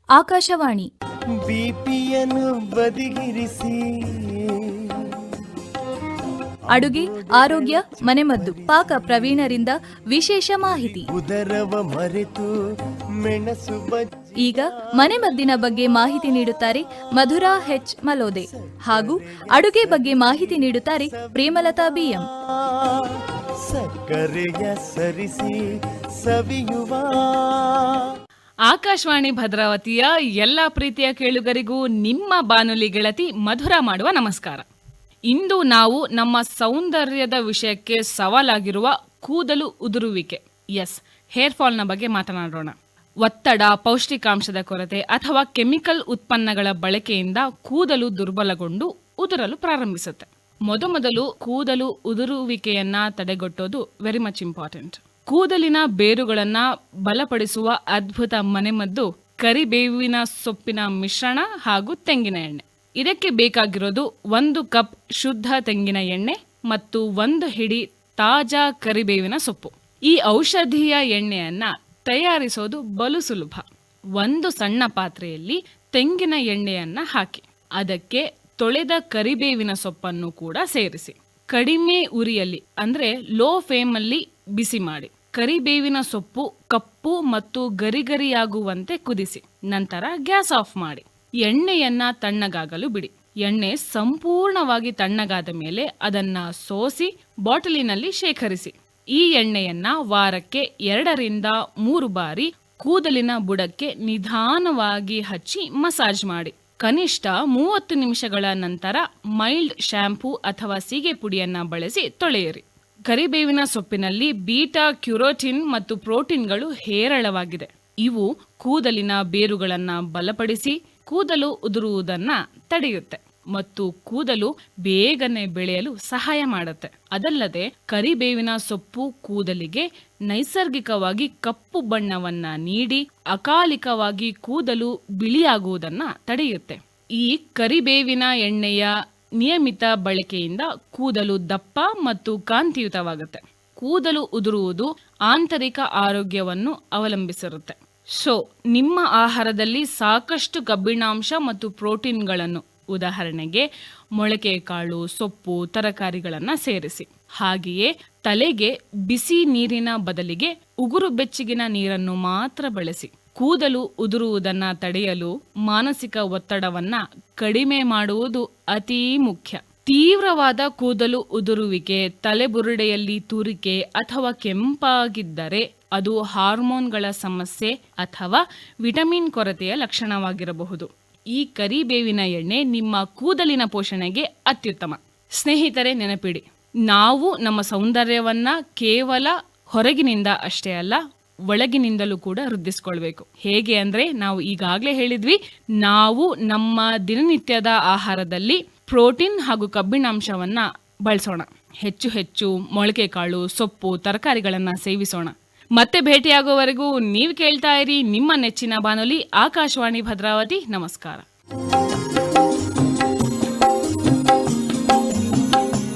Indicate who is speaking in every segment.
Speaker 1: ಆಕಾಶವಾಣಿ.
Speaker 2: ಬಿಪಿಯನ್ನು ಬದಿಗಿರಿಸಿ
Speaker 1: ಅಡುಗೆ, ಆರೋಗ್ಯ, ಮನೆಮದ್ದು, ಪಾಕ ಪ್ರವೀಣರಿಂದ ವಿಶೇಷ ಮಾಹಿತಿ.
Speaker 2: ಉದರವ ಮರೆತು ಮೆಣಸು
Speaker 1: ಈಗ ಮನೆಮದ್ದಿನ ಬಗ್ಗೆ ಮಾಹಿತಿ ನೀಡುತ್ತಾರೆ ಮಧುರಾ ಹೆಚ್ ಮಲೋದೆ ಹಾಗೂ ಅಡುಗೆ ಬಗ್ಗೆ ಮಾಹಿತಿ ನೀಡುತ್ತಾರೆ ಪ್ರೇಮಲತಾ ಬಿಎಂ.
Speaker 2: ಸಕ್ಕರೆಯ ಸರಿಸಿ ಸವಿಯುವ
Speaker 3: ಆಕಾಶವಾಣಿ ಭದ್ರಾವತಿಯ ಎಲ್ಲ ಪ್ರೀತಿಯ ಕೇಳುಗರಿಗೂ ನಿಮ್ಮ ಬಾನುಲಿ ಗೆಳತಿ ಮಧುರಾ ಮಾಡುವ ನಮಸ್ಕಾರ. ಇಂದು ನಾವು ನಮ್ಮ ಸೌಂದರ್ಯದ ವಿಷಯಕ್ಕೆ ಸವಾಲಾಗಿರುವ ಕೂದಲು ಉದುರುವಿಕೆ, ಹೇರ್ ಫಾಲ್ನ ಬಗ್ಗೆ ಮಾತನಾಡೋಣ. ಒತ್ತಡ, ಪೌಷ್ಟಿಕಾಂಶದ ಕೊರತೆ ಅಥವಾ ಕೆಮಿಕಲ್ ಉತ್ಪನ್ನಗಳ ಬಳಕೆಯಿಂದ ಕೂದಲು ದುರ್ಬಲಗೊಂಡು ಉದುರಲು ಪ್ರಾರಂಭಿಸುತ್ತೆ. ಮೊದಲು ಕೂದಲು ಉದುರುವಿಕೆಯನ್ನ ತಡೆಗಟ್ಟೋದು ವೆರಿ ಮಚ್ ಇಂಪಾರ್ಟೆಂಟ್. ಕೂದಲಿನ ಬೇರುಗಳನ್ನ ಬಲಪಡಿಸುವ ಅದ್ಭುತ ಮನೆಮದ್ದು ಕರಿಬೇವಿನ ಸೊಪ್ಪಿನ ಮಿಶ್ರಣ ಹಾಗೂ ತೆಂಗಿನ ಎಣ್ಣೆ. ಇದಕ್ಕೆ ಬೇಕಾಗಿರೋದು 1 ಕಪ್ ಶುದ್ಧ ತೆಂಗಿನ ಎಣ್ಣೆ ಮತ್ತು 1 ಹಿಡಿ ತಾಜಾ ಕರಿಬೇವಿನ ಸೊಪ್ಪು. ಈ ಔಷಧೀಯ ಎಣ್ಣೆಯನ್ನ ತಯಾರಿಸೋದು ಬಲು ಸುಲಭ. 1 ಸಣ್ಣ ಪಾತ್ರೆಯಲ್ಲಿ ತೆಂಗಿನ ಎಣ್ಣೆಯನ್ನ ಹಾಕಿ ಅದಕ್ಕೆ ತೊಳೆದ ಕರಿಬೇವಿನ ಸೊಪ್ಪನ್ನು ಕೂಡ ಸೇರಿಸಿ ಕಡಿಮೆ ಉರಿಯಲ್ಲಿ ಅಂದ್ರೆ ಲೋ ಫ್ಲೇಮ್ ಅಲ್ಲಿ ಬಿಸಿ ಮಾಡಿ ಕರಿಬೇವಿನ ಸೊಪ್ಪು ಕಪ್ಪು ಮತ್ತು ಗರಿಗರಿಯಾಗುವಂತೆ ಕುದಿಸಿ ನಂತರ ಗ್ಯಾಸ್ ಆಫ್ ಮಾಡಿ ಎಣ್ಣೆಯನ್ನ ತಣ್ಣಗಾಗಲು ಬಿಡಿ. ಎಣ್ಣೆ ಸಂಪೂರ್ಣವಾಗಿ ತಣ್ಣಗಾದ ಮೇಲೆ ಅದನ್ನ ಸೋಸಿ ಬಾಟಲಿನಲ್ಲಿ ಶೇಖರಿಸಿ. ಈ ಎಣ್ಣೆಯನ್ನ ವಾರಕ್ಕೆ 2 ರಿಂದ 3 ಬಾರಿ ಕೂದಲಿನ ಬುಡಕ್ಕೆ ನಿಧಾನವಾಗಿ ಹಚ್ಚಿ ಮಸಾಜ್ ಮಾಡಿ. ಕನಿಷ್ಠ 30 ನಿಮಿಷಗಳ ನಂತರ ಮೈಲ್ಡ್ ಶ್ಯಾಂಪೂ ಅಥವಾ ಸೀಗೆ ಪುಡಿಯನ್ನ ಬಳಸಿ ತೊಳೆಯಿರಿ. ಕರಿಬೇವಿನ ಸೊಪ್ಪಿನಲ್ಲಿ ಬೀಟಾ ಕ್ಯುರೋಟಿನ್ ಮತ್ತು ಪ್ರೋಟೀನ್ಗಳು ಹೇರಳವಾಗಿದೆ. ಇವು ಕೂದಲಿನ ಬೇರುಗಳನ್ನ ಬಲಪಡಿಸಿ ಕೂದಲು ಉದುರುವುದನ್ನ ತಡೆಯುತ್ತೆ ಮತ್ತು ಕೂದಲು ಬೇಗನೆ ಬೆಳೆಯಲು ಸಹಾಯ ಮಾಡುತ್ತೆ. ಅದಲ್ಲದೆ ಕರಿಬೇವಿನ ಸೊಪ್ಪು ಕೂದಲಿಗೆ ನೈಸರ್ಗಿಕವಾಗಿ ಕಪ್ಪು ಬಣ್ಣವನ್ನ ನೀಡಿ ಅಕಾಲಿಕವಾಗಿ ಕೂದಲು ಬಿಳಿಯಾಗುವುದನ್ನ ತಡೆಯುತ್ತೆ. ಈ ಕರಿಬೇವಿನ ಎಣ್ಣೆಯ ನಿಯಮಿತ ಬಳಕೆಯಿಂದ ಕೂದಲು ದಪ್ಪ ಮತ್ತು ಕಾಂತಿಯುತವಾಗುತ್ತೆ. ಕೂದಲು ಉದುರುವುದು ಆಂತರಿಕ ಆರೋಗ್ಯವನ್ನು ಅವಲಂಬಿಸಿರುತ್ತೆ. ನಿಮ್ಮ ಆಹಾರದಲ್ಲಿ ಸಾಕಷ್ಟು ಕಬ್ಬಿಣಾಂಶ ಮತ್ತು ಪ್ರೋಟೀನ್ಗಳನ್ನು, ಉದಾಹರಣೆಗೆ ಮೊಳಕೆ ಕಾಳು, ಸೊಪ್ಪು, ತರಕಾರಿಗಳನ್ನು ಸೇರಿಸಿ. ಹಾಗೆಯೇ ತಲೆಗೆ ಬಿಸಿ ನೀರಿನ ಬದಲಿಗೆ ಉಗುರು ಬೆಚ್ಚಗಿನ ನೀರನ್ನು ಮಾತ್ರ ಬಳಸಿ. ಕೂದಲು ಉದುರುವುದನ್ನ ತಡೆಯಲು ಮಾನಸಿಕ ಒತ್ತಡವನ್ನ ಕಡಿಮೆ ಮಾಡುವುದು ಅತೀ ಮುಖ್ಯ. ತೀವ್ರವಾದ ಕೂದಲು ಉದುರುವಿಕೆ, ತಲೆಬುರುಡೆಯಲ್ಲಿ ತೂರಿಕೆ ಅಥವಾ ಕೆಂಪಾಗಿದ್ದರೆ ಅದು ಹಾರ್ಮೋನ್ಗಳ ಸಮಸ್ಯೆ ಅಥವಾ ವಿಟಮಿನ್ ಕೊರತೆಯ ಲಕ್ಷಣವಾಗಿರಬಹುದು. ಈ ಕರಿಬೇವಿನ ಎಣ್ಣೆ ನಿಮ್ಮ ಕೂದಲಿನ ಪೋಷಣೆಗೆ ಅತ್ಯುತ್ತಮ. ಸ್ನೇಹಿತರೆ, ನೆನಪಿಡಿ, ನಾವು ನಮ್ಮ ಸೌಂದರ್ಯವನ್ನ ಕೇವಲ ಹೊರಗಿನಿಂದ ಅಷ್ಟೇ ಅಲ್ಲ, ಒಳಗಿನಿಂದಲೂ ಕೂಡ ವೃದ್ಧಿಸ್ಕೊಳ್ಬೇಕು. ಹೇಗೆ ಅಂದ್ರೆ, ನಾವು ಈಗಾಗಲೇ ಹೇಳಿದ್ವಿ, ನಾವು ನಮ್ಮ ದಿನನಿತ್ಯದ ಆಹಾರದಲ್ಲಿ ಪ್ರೋಟೀನ್ ಹಾಗೂ ಕಬ್ಬಿಣಾಂಶವನ್ನ ಬಳಸೋಣ. ಹೆಚ್ಚು ಮೊಳಕೆ ಕಾಳು, ಸೊಪ್ಪು, ತರಕಾರಿಗಳನ್ನ ಸೇವಿಸೋಣ. ಮತ್ತೆ ಭೇಟಿಯಾಗುವವರೆಗೂ ನೀವು ಕೇಳ್ತಾ ಇರಿ ನಿಮ್ಮ ನೆಚ್ಚಿನ ಬಾನುಲಿ ಆಕಾಶವಾಣಿ ಭದ್ರಾವತಿ. ನಮಸ್ಕಾರ.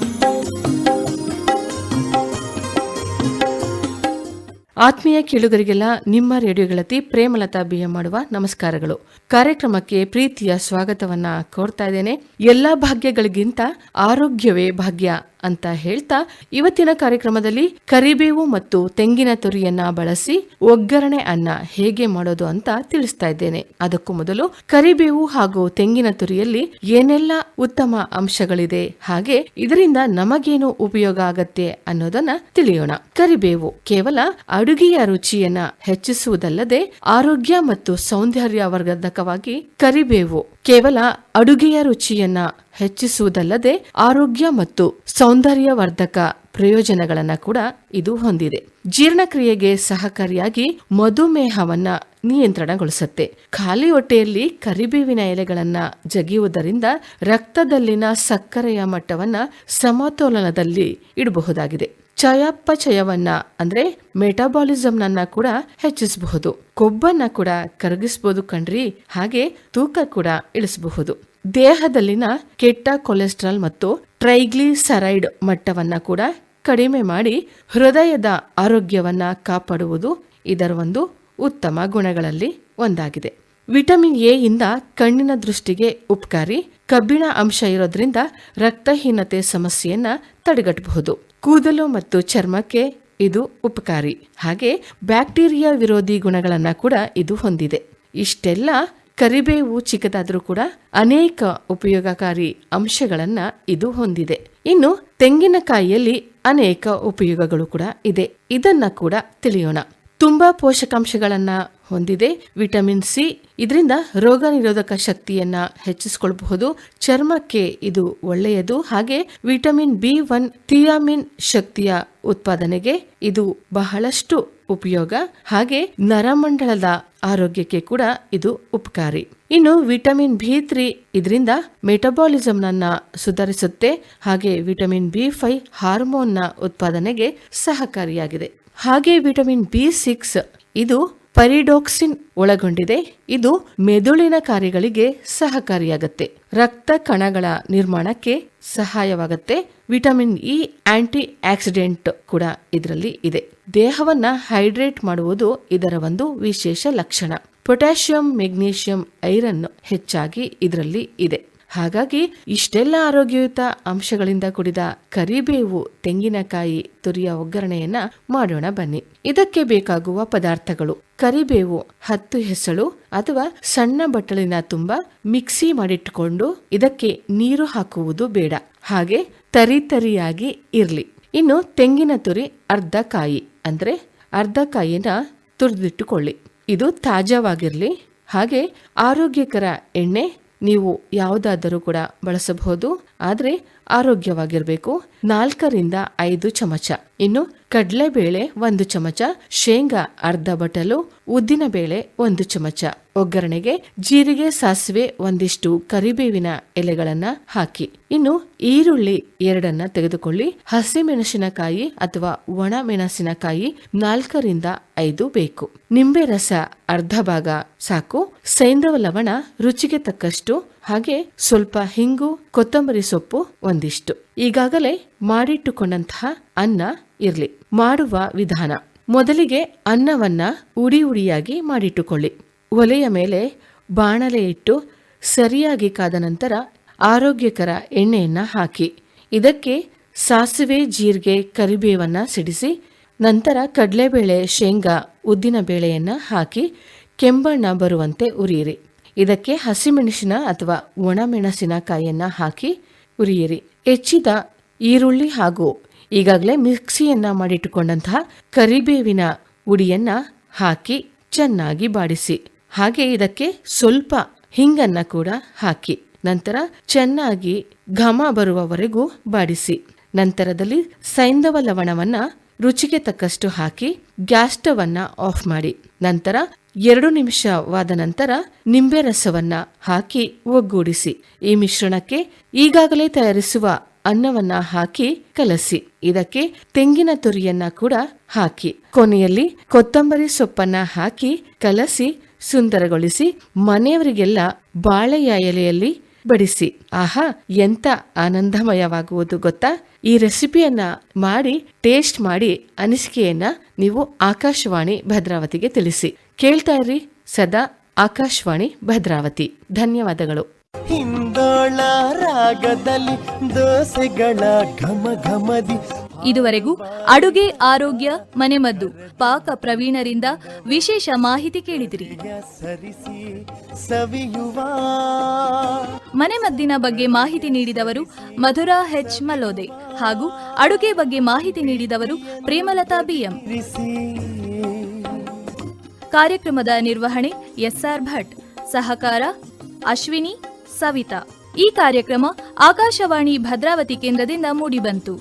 Speaker 4: ಆತ್ಮೀಯ ಕೇಳುಗರಿಗೆಲ್ಲ ನಿಮ್ಮ ರೇಡಿಯೋ ಗೆಳತಿ ಪ್ರೇಮಲತಾ ಬಿಎಂ ಮಾಡುವ ನಮಸ್ಕಾರಗಳು. ಕಾರ್ಯಕ್ರಮಕ್ಕೆ ಪ್ರೀತಿಯ ಸ್ವಾಗತವನ್ನ ಕೋರ್ತಾ ಇದ್ದೇನೆ. ಎಲ್ಲಾ ಭಾಗ್ಯಗಳಿಗಿಂತ ಆರೋಗ್ಯವೇ ಭಾಗ್ಯ ಅಂತ ಹೇಳ್ತಾ ಇವತ್ತಿನ ಕಾರ್ಯಕ್ರಮದಲ್ಲಿ ಕರಿಬೇವು ಮತ್ತು ತೆಂಗಿನ ತುರಿಯನ್ನ ಬಳಸಿ ಒಗ್ಗರಣೆ ಅನ್ನ ಹೇಗೆ ಮಾಡೋದು ಅಂತ ತಿಳಿಸ್ತಾ ಇದ್ದೇನೆ. ಅದಕ್ಕೂ ಮೊದಲು ಕರಿಬೇವು ಹಾಗೂ ತೆಂಗಿನ ತುರಿಯಲ್ಲಿ ಏನೆಲ್ಲ ಉತ್ತಮ ಅಂಶಗಳಿದೆ, ಹಾಗೆ ಇದರಿಂದ ನಮಗೇನು ಉಪಯೋಗ ಆಗತ್ತೆ ಅನ್ನೋದನ್ನ ತಿಳಿಯೋಣ. ಕರಿಬೇವು ಕೇವಲ ಅಡುಗೆಯ ರುಚಿಯನ್ನ ಹೆಚ್ಚಿಸುವುದಲ್ಲದೆ ಆರೋಗ್ಯ ಮತ್ತು ಸೌಂದರ್ಯವರ್ಧಕವಾಗಿ ಕರಿಬೇವು ಕೇವಲ ಅಡುಗೆಯ ರುಚಿಯನ್ನ ಹೆಚ್ಚಿಸುವುದಲ್ಲದೆ ಆರೋಗ್ಯ ಮತ್ತು ಸೌಂದರ್ಯವರ್ಧಕ ಪ್ರಯೋಜನಗಳನ್ನ ಕೂಡ ಇದು ಹೊಂದಿದೆ. ಜೀರ್ಣಕ್ರಿಯೆಗೆ ಸಹಕಾರಿಯಾಗಿ ಮಧುಮೇಹವನ್ನ ನಿಯಂತ್ರಣಗೊಳಿಸುತ್ತೆ. ಖಾಲಿ ಹೊಟ್ಟೆಯಲ್ಲಿ ಕರಿಬೇವಿನ ಎಲೆಗಳನ್ನ ಜಗಿಯುವುದರಿಂದ ರಕ್ತದಲ್ಲಿನ ಸಕ್ಕರೆಯ ಮಟ್ಟವನ್ನ ಸಮತೋಲನದಲ್ಲಿ ಇಡಬಹುದಾಗಿದೆ. ಚಯಾಪಚಯವನ್ನ ಅಂದ್ರೆ ಮೆಟಾಬಾಲಿಸಂನ ಕೂಡ ಹೆಚ್ಚಿಸಬಹುದು. ಕೊಬ್ಬನ್ನ ಕೂಡ ಕರಗಿಸಬಹುದು ಕಣ್ರಿ. ಹಾಗೆ ತೂಕ ಕೂಡ ಇಳಿಸಬಹುದು. ದೇಹದಲ್ಲಿನ ಕೆಟ್ಟ ಕೊಲೆಸ್ಟ್ರಾಲ್ ಮತ್ತು ಟ್ರೈಗ್ಲಿಸರೈಡ್ ಮಟ್ಟವನ್ನ ಕೂಡ ಕಡಿಮೆ ಮಾಡಿ ಹೃದಯದ ಆರೋಗ್ಯವನ್ನ ಕಾಪಾಡುವುದು ಇದರ ಒಂದು ಉತ್ತಮ ಗುಣಗಳಲ್ಲಿ ಒಂದಾಗಿದೆ. ವಿಟಮಿನ್ ಎ ಇಂದ ಕಣ್ಣಿನ ದೃಷ್ಟಿಗೆ ಉಪಕಾರಿ. ಕಬ್ಬಿಣ ಅಂಶ ಇರೋದ್ರಿಂದ ರಕ್ತಹೀನತೆ ಸಮಸ್ಯೆಯನ್ನ ತಡೆಗಟ್ಟಬಹುದು. ಕೂದಲು ಮತ್ತು ಚರ್ಮಕ್ಕೆ ಇದು ಉಪಕಾರಿ. ಹಾಗೆ ಬ್ಯಾಕ್ಟೀರಿಯಾ ವಿರೋಧಿ ಗುಣಗಳನ್ನ ಕೂಡ ಇದು ಹೊಂದಿದೆ. ಇಷ್ಟೆಲ್ಲ ಕರಿಬೇವು ಚಿಕ್ಕದಾದ್ರೂ ಕೂಡ ಅನೇಕ ಉಪಯೋಗಕಾರಿ ಅಂಶಗಳನ್ನ ಇದು ಹೊಂದಿದೆ. ಇನ್ನು ತೆಂಗಿನಕಾಯಿಯಲ್ಲಿ ಅನೇಕ ಉಪಯೋಗಗಳು ಕೂಡ ಇದೆ. ಇದನ್ನ ಕೂಡ ತಿಳಿಯೋಣ. ತುಂಬಾ ಪೋಷಕಾಂಶಗಳನ್ನ ಹೊಂದಿದೆ. ವಿಟಮಿನ್ ಸಿ ಇದರಿಂದ ರೋಗ ನಿರೋಧಕ ಶಕ್ತಿಯನ್ನ ಹೆಚ್ಚಿಸಿಕೊಳ್ಳಬಹುದು. ಚರ್ಮಕ್ಕೆ ಇದು ಒಳ್ಳೆಯದು. ಹಾಗೆ ವಿಟಮಿನ್ ಬಿ1 ಥಿಯಾಮಿನ್ ಶಕ್ತಿಯ ಉತ್ಪಾದನೆಗೆ ಇದು ಬಹಳಷ್ಟು ಉಪಯೋಗ. ಹಾಗೆ ನರಮಂಡಲದ ಆರೋಗ್ಯಕ್ಕೆ ಕೂಡ ಇದು ಉಪಕಾರಿ. ಇನ್ನು ವಿಟಮಿನ್ ಬಿ3 ಇದರಿಂದ ಮೆಟಬಾಲಿಸಂನನ್ನ ಸುಧಾರಿಸುತ್ತೆ. ಹಾಗೆ ವಿಟಮಿನ್ ಬಿ5 ಹಾರ್ಮೋನ್ನ ಉತ್ಪಾದನೆಗೆ ಸಹಕಾರಿಯಾಗಿದೆ. ಹಾಗೆ ವಿಟಮಿನ್ ಬಿ6 ಇದು ಪರಿಡೋಕ್ಸಿನ್ ಒಳಗೊಂಡಿದೆ. ಇದು ಮೆದುಳಿನ ಕಾರ್ಯಗಳಿಗೆ ಸಹಕಾರಿಯಾಗುತ್ತೆ. ರಕ್ತ ಕಣಗಳ ನಿರ್ಮಾಣಕ್ಕೆ ಸಹಾಯವಾಗುತ್ತೆ. ವಿಟಮಿನ್ ಇ ಆಂಟಿ ಆಕ್ಸಿಡೆಂಟ್ ಕೂಡ ಇದರಲ್ಲಿ ಇದೆ. ದೇಹವನ್ನ ಹೈಡ್ರೇಟ್ ಮಾಡುವುದು ಇದರ ಒಂದು ವಿಶೇಷ ಲಕ್ಷಣ. ಪೊಟ್ಯಾಷಿಯಂ, ಮೆಗ್ನೀಷಿಯಂ, ಐರನ್ ಹೆಚ್ಚಾಗಿ ಇದರಲ್ಲಿ ಇದೆ. ಹಾಗಾಗಿ ಇಷ್ಟೆಲ್ಲ ಆರೋಗ್ಯಯುತ ಅಂಶಗಳಿಂದ ಕೂಡಿದ ಕರಿಬೇವು ತೆಂಗಿನಕಾಯಿ ತುರಿಯ ಒಗ್ಗರಣೆಯನ್ನ ಮಾಡೋಣ ಬನ್ನಿ. ಇದಕ್ಕೆ ಬೇಕಾಗುವ ಪದಾರ್ಥಗಳು: ಕರಿಬೇವು 10 ಹೆಸಳು ಅಥವಾ ಸಣ್ಣ ಬಟ್ಟಲಿನ ತುಂಬ ಮಿಕ್ಸಿ ಮಾಡಿಟ್ಟುಕೊಂಡು ಇದಕ್ಕೆ ನೀರು ಹಾಕುವುದು ಬೇಡ. ಹಾಗೆ ತರಿಯಾಗಿ ಇರ್ಲಿ. ಇನ್ನು ತೆಂಗಿನ ತುರಿ ಅರ್ಧ ಕಾಯಿ, ಅಂದ್ರೆ ಅರ್ಧ ಕಾಯಿನ ತುರಿದಿಟ್ಟುಕೊಳ್ಳಿ. ಇದು ತಾಜಾವಾಗಿರ್ಲಿ. ಹಾಗೆ ಆರೋಗ್ಯಕರ ಎಣ್ಣೆ ನೀವು ಯಾವುದಾದರೂ ಕೂಡ ಬಳಸಬಹುದು, ಆದ್ರೆ ಆರೋಗ್ಯವಾಗಿರ್ಬೇಕು. 4 ರಿಂದ 5 ಚಮಚ. ಇನ್ನು ಕಡಲೆಬೇಳೆ 1 ಚಮಚ, ಶೇಂಗಾ ಅರ್ಧ ಬಟಲು, ಉದ್ದಿನ ಬೇಳೆ 1 ಚಮಚ. ಒಗ್ಗರಣೆಗೆ ಜೀರಿಗೆ, ಸಾಸಿವೆ, ಒಂದಿಷ್ಟು ಕರಿಬೇವಿನ ಎಲೆಗಳನ್ನ ಹಾಕಿ. ಇನ್ನು ಈರುಳ್ಳಿ 2 ತೆಗೆದುಕೊಳ್ಳಿ. ಹಸಿಮೆಣಸಿನಕಾಯಿ ಅಥವಾ ಒಣ ಮೆಣಸಿನಕಾಯಿ 4 ರಿಂದ 5 ಬೇಕು. ನಿಂಬೆ ರಸ ಅರ್ಧ ಭಾಗ ಸಾಕು. ಸೈಂಧವ ಲವಣ ರುಚಿಗೆ ತಕ್ಕಷ್ಟು. ಹಾಗೆ ಸ್ವಲ್ಪ ಹಿಂಗು, ಕೊತ್ತಂಬರಿ ಸೊಪ್ಪು ಒಂದಿಷ್ಟು. ಈಗಾಗಲೇ ಮಾಡಿಟ್ಟುಕೊಂಡಂತಹ ಅನ್ನ ಇರ್ಲಿ. ಮಾಡುವ ವಿಧಾನ: ಮೊದಲಿಗೆ ಅನ್ನವನ್ನ ಉಡಿಯಾಗಿ ಮಾಡಿಟ್ಟುಕೊಳ್ಳಿ. ಒಲೆಯ ಮೇಲೆ ಬಾಣಲೆ ಇಟ್ಟು ಸರಿಯಾಗಿ ಕಾದ ನಂತರ ಆರೋಗ್ಯಕರ ಎಣ್ಣೆಯನ್ನ ಹಾಕಿ. ಇದಕ್ಕೆ ಸಾಸಿವೆ, ಜೀರಿಗೆ, ಕರಿಬೇವನ್ನ ಸಿಡಿಸಿ ನಂತರ ಕಡಲೆಬೇಳೆ, ಶೇಂಗಾ, ಉದ್ದಿನ ಬೇಳೆಯನ್ನ ಹಾಕಿ ಕೆಂಬಣ್ಣ ಬರುವಂತೆ ಉರಿಯಿರಿ. ಇದಕ್ಕೆ ಹಸಿಮೆಣಸಿನ ಅಥವಾ ಒಣಮೆಣಸಿನಕಾಯಿಯನ್ನ ಹಾಕಿ ಉರಿಯಿರಿ. ಹೆಚ್ಚಿದ ಈರುಳ್ಳಿ ಹಾಗೂ ಈಗಾಗಲೇ ಮಿಕ್ಸಿಯನ್ನ ಮಾಡಿಟ್ಟುಕೊಂಡಂತಹ ಕರಿಬೇವಿನ ಉಡಿಯನ್ನ ಹಾಕಿ ಚೆನ್ನಾಗಿ ಬಾಡಿಸಿ. ಹಾಗೆ ಇದಕ್ಕೆ ಸ್ವಲ್ಪ ಹಿಂಗನ್ನ ಕೂಡ ಹಾಕಿ ನಂತರ ಚೆನ್ನಾಗಿ ಘಮ ಬರುವವರೆಗೂ ಬಾಡಿಸಿ. ನಂತರದಲ್ಲಿ ಸೈಂಧವ ಲವಣವನ್ನ ರುಚಿಗೆ ತಕ್ಕಷ್ಟು ಹಾಕಿ ಗ್ಯಾಸ್ ಸ್ಟವ್ ಅನ್ನ ಆಫ್ ಮಾಡಿ. ನಂತರ 2 ನಿಮಿಷವಾದ ನಂತರ ನಿಂಬೆ ರಸವನ್ನ ಹಾಕಿ ಒಗ್ಗೂಡಿಸಿ. ಈ ಮಿಶ್ರಣಕ್ಕೆ ಈಗಾಗಲೇ ತಯಾರಿಸುವ ಅನ್ನವನ್ನ ಹಾಕಿ ಕಲಸಿ. ಇದಕ್ಕೆ ತೆಂಗಿನ ತುರಿಯನ್ನ ಕೂಡ ಹಾಕಿ ಕೊನೆಯಲ್ಲಿ ಕೊತ್ತಂಬರಿ ಸೊಪ್ಪನ್ನ ಹಾಕಿ ಕಲಸಿ ಸುಂದರಗೊಳಿಸಿ ಮನೆಯವರಿಗೆಲ್ಲ ಬಾಳೆಯ ಎಲೆಯಲ್ಲಿ ಬಡಿಸಿ. ಆಹಾ, ಎಂತ ಆನಂದಮಯವಾಗುವುದು ಗೊತ್ತಾ? ಈ ರೆಸಿಪಿಯನ್ನ ಮಾಡಿ ಟೇಸ್ಟ್ ಮಾಡಿ ಅನಿಸಿಕೆಯನ್ನ ನೀವು ಆಕಾಶವಾಣಿ ಭದ್ರಾವತಿಗೆ ತಿಳಿಸಿ. ಕೇಳ್ತಾ ಇರ್ರಿ ಸದಾ ಆಕಾಶವಾಣಿ ಭದ್ರಾವತಿ. ಧನ್ಯವಾದಗಳು.
Speaker 2: ಹಿಂದೋಳ ರಾಗದಲ್ಲಿ ದೋಸೆಗಳ ಘಮ ಘಮದಿ.
Speaker 1: ಇದುವರೆಗೂ ಅಡುಗೆ, ಆರೋಗ್ಯ, ಮನೆಮದ್ದು, ಪಾಕ ಪ್ರವೀಣರಿಂದ ವಿಶೇಷ ಮಾಹಿತಿ ಕೇಳಿದಿರಿ.
Speaker 2: ಸರಿಸಿ ಸವಿಯುವ
Speaker 1: ಮನೆಮದ್ದಿನ ಬಗ್ಗೆ ಮಾಹಿತಿ ನೀಡಿದವರು ಮಧುರಾ ಹೆಚ್ ಮಲೋದೆ ಹಾಗೂ ಅಡುಗೆ ಬಗ್ಗೆ ಮಾಹಿತಿ ನೀಡಿದವರು ಪ್ರೇಮಲತಾ ಬಿಎಂ. ಕಾರ್ಯಕ್ರಮದ ನಿರ್ವಹಣೆ ಎಸ್ಆರ್ ಭಟ್. ಸಹಕಾರ ಅಶ್ವಿನಿ, ಸವಿತಾ. ಈ ಕಾರ್ಯಕ್ರಮ ಆಕಾಶವಾಣಿ ಭದ್ರಾವತಿ ಕೇಂದ್ರದಿಂದ ಮೂಡಿಬಂತು.